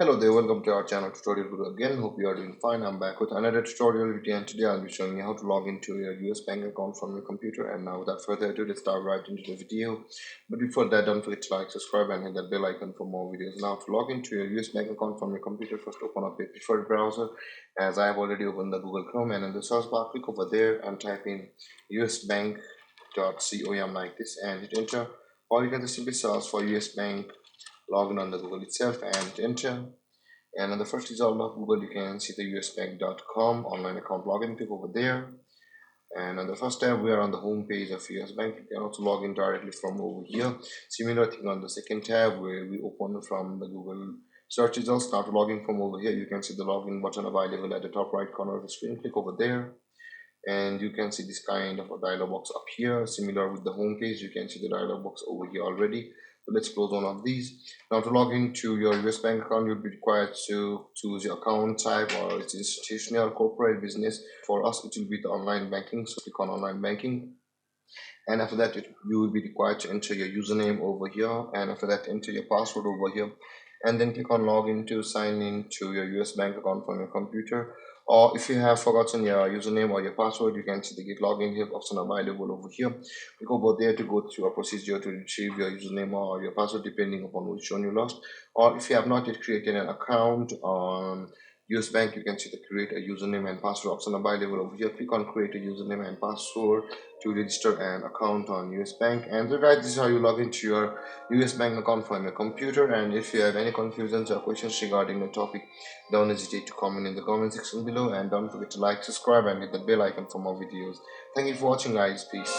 Hello there, welcome to our channel Tutorial Guru again. Hope you are doing fine. I'm back with another tutorial video, and today I'll be showing you how to log into your US bank account from your computer. And now without further ado, let's dive right into the video. But before that, don't forget to like, subscribe and hit that bell icon for more videos. Now to log into your US bank account from your computer, first open up your preferred browser. As I have already opened the Google Chrome, and in the search bar click over there and type in usbank.com like this and hit enter. Or you can just simply search for US Bank, log in on the Google itself and hit enter. And on the first result of Google, you can see the usbank.com online account login. Click over there. And on the first tab, we are on the home page of US Bank. You can also log in directly from over here. Similar thing on the second tab where we open from the Google search results. Now to log in from over here, you can see the login button available at the top right corner of the screen. Click over there. And you can see this kind of a dialog box up here. Similar with the home page, you can see the dialog box over here already. So let's close one of these. Now to log into your US bank account, you'll be required to choose your account type, or it's institutional, corporate, business. For us, it will be the online banking. So click on online banking. And after that, you will be required to enter your username over here. And after that, enter your password over here. And then click on login to sign in to your US bank account from your computer. Or if you have forgotten your username or your password, you can see the get login here option available over here. Click over there to go through a procedure to retrieve your username or your password depending upon which one you lost. Or if you have not yet created an account on US Bank, you can see the create a username and password option available over here. Click on create a username and password to register an account on US Bank. And so guys, this is how you log into your US Bank account from your computer. And if you have any confusions or questions regarding the topic, don't hesitate to comment in the comment section below, and don't forget to like, subscribe and hit the bell icon for more videos. Thank you for watching guys. Peace.